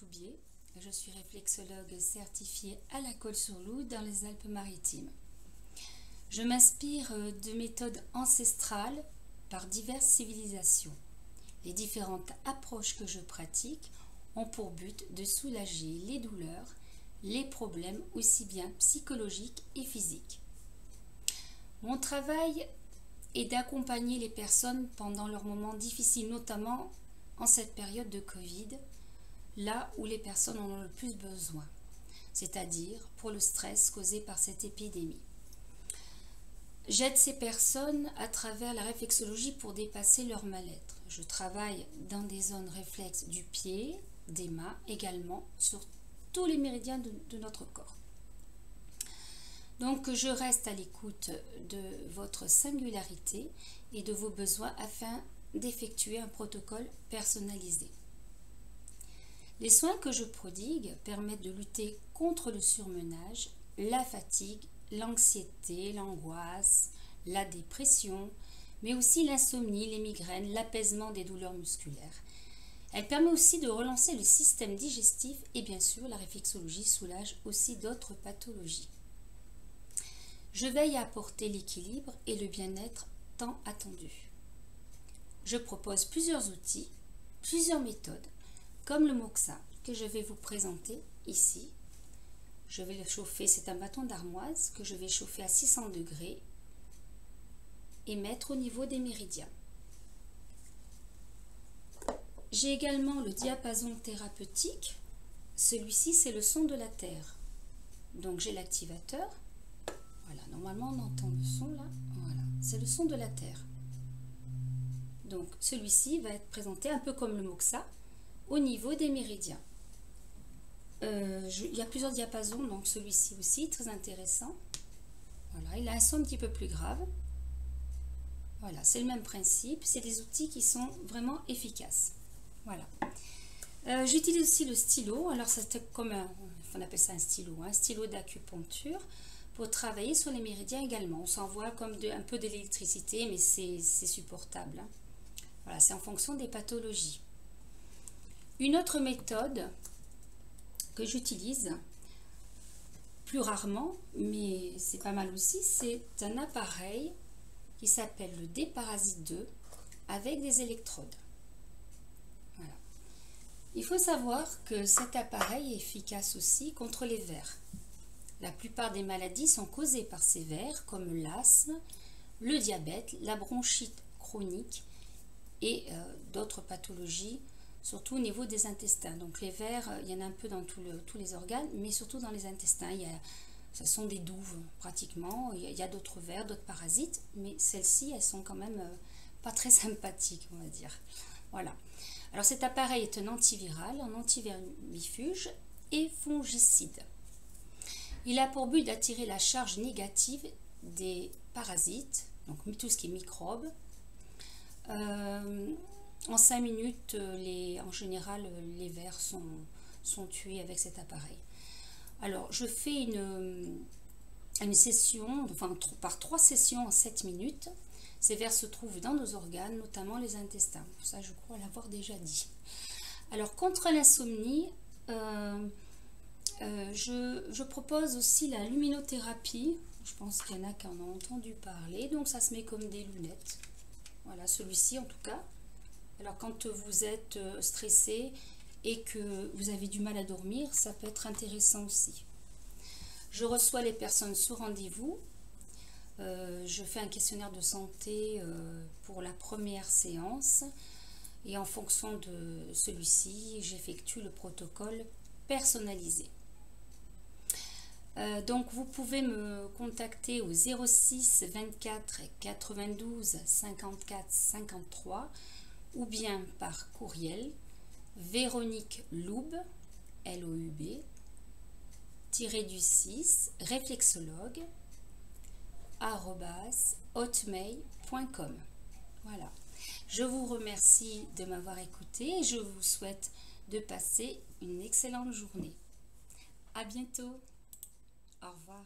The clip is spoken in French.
Cloubier. Je suis réflexologue certifiée à la Colle-sur-Loup dans les Alpes-Maritimes. Je m'inspire de méthodes ancestrales par diverses civilisations. Les différentes approches que je pratique ont pour but de soulager les douleurs, les problèmes aussi bien psychologiques et physiques. Mon travail est d'accompagner les personnes pendant leurs moments difficiles, notamment en cette période de Covid, là où les personnes en ont le plus besoin, c'est-à-dire pour le stress causé par cette épidémie. J'aide ces personnes à travers la réflexologie pour dépasser leur mal-être. Je travaille dans des zones réflexes du pied, des mains, également sur tous les méridiens de notre corps. Donc je reste à l'écoute de votre singularité et de vos besoins afin d'effectuer un protocole personnalisé. Les soins que je prodigue permettent de lutter contre le surmenage, la fatigue, l'anxiété, l'angoisse, la dépression, mais aussi l'insomnie, les migraines, l'apaisement des douleurs musculaires. Elle permet aussi de relancer le système digestif et bien sûr la réflexologie soulage aussi d'autres pathologies. Je veille à apporter l'équilibre et le bien-être tant attendu. Je propose plusieurs outils, plusieurs méthodes, comme le moxa que je vais vous présenter ici. Je vais le chauffer, c'est un bâton d'armoise que je vais chauffer à 600 degrés et mettre au niveau des méridiens. J'ai également le diapason thérapeutique. Celui-ci, c'est le son de la terre. Donc j'ai l'activateur. Voilà, normalement on entend le son là. Voilà, c'est le son de la terre. Donc celui-ci va être présenté un peu comme le moxa au niveau des méridiens. Il y a plusieurs diapasons, donc celui-ci aussi, très intéressant. Voilà, il a un son un petit peu plus grave. Voilà, c'est le même principe. C'est des outils qui sont vraiment efficaces. Voilà. J'utilise aussi le stylo. Alors c'est comme on appelle ça un stylo d'acupuncture pour travailler sur les méridiens également. On s'envoie comme un peu d'électricité, mais c'est supportable. Hein. Voilà, c'est en fonction des pathologies. Une autre méthode que j'utilise plus rarement, mais c'est pas mal aussi, c'est un appareil qui s'appelle le D-Parasite 2 avec des électrodes. Voilà. Il faut savoir que cet appareil est efficace aussi contre les vers. La plupart des maladies sont causées par ces vers, comme l'asthme, le diabète, la bronchite chronique et d'autres pathologies, surtout au niveau des intestins. Donc les vers, il y en a un peu dans tous les organes, mais surtout dans les intestins. Ce sont des douves pratiquement. Il y a d'autres vers, d'autres parasites, mais celles-ci, elles sont quand même pas très sympathiques, on va dire. Voilà. Alors cet appareil est un antiviral, un antivermifuge et fongicide. Il a pour but d'attirer la charge négative des parasites, donc tout ce qui est microbes. En 5 minutes, en général, les vers sont tués avec cet appareil. Alors, je fais une session, enfin par 3 sessions en 7 minutes. Ces vers se trouvent dans nos organes, notamment les intestins. Ça, je crois l'avoir déjà dit. Alors, contre l'insomnie, je propose aussi la luminothérapie. Je pense qu'il y en a qui en ont entendu parler. Donc, ça se met comme des lunettes. Voilà, celui-ci en tout cas. Alors quand vous êtes stressé et que vous avez du mal à dormir, ça peut être intéressant aussi. Je reçois les personnes sur rendez-vous. Je fais un questionnaire de santé pour la première séance. Et en fonction de celui-ci, j'effectue le protocole personnalisé. Donc vous pouvez me contacter au 06 24 92 54 53 ou bien par courriel Véronique Loub, L-O-U-B, _6, réflexologue, @hotmail.com. Voilà. Je vous remercie de m'avoir écouté et je vous souhaite de passer une excellente journée. À bientôt. Au revoir.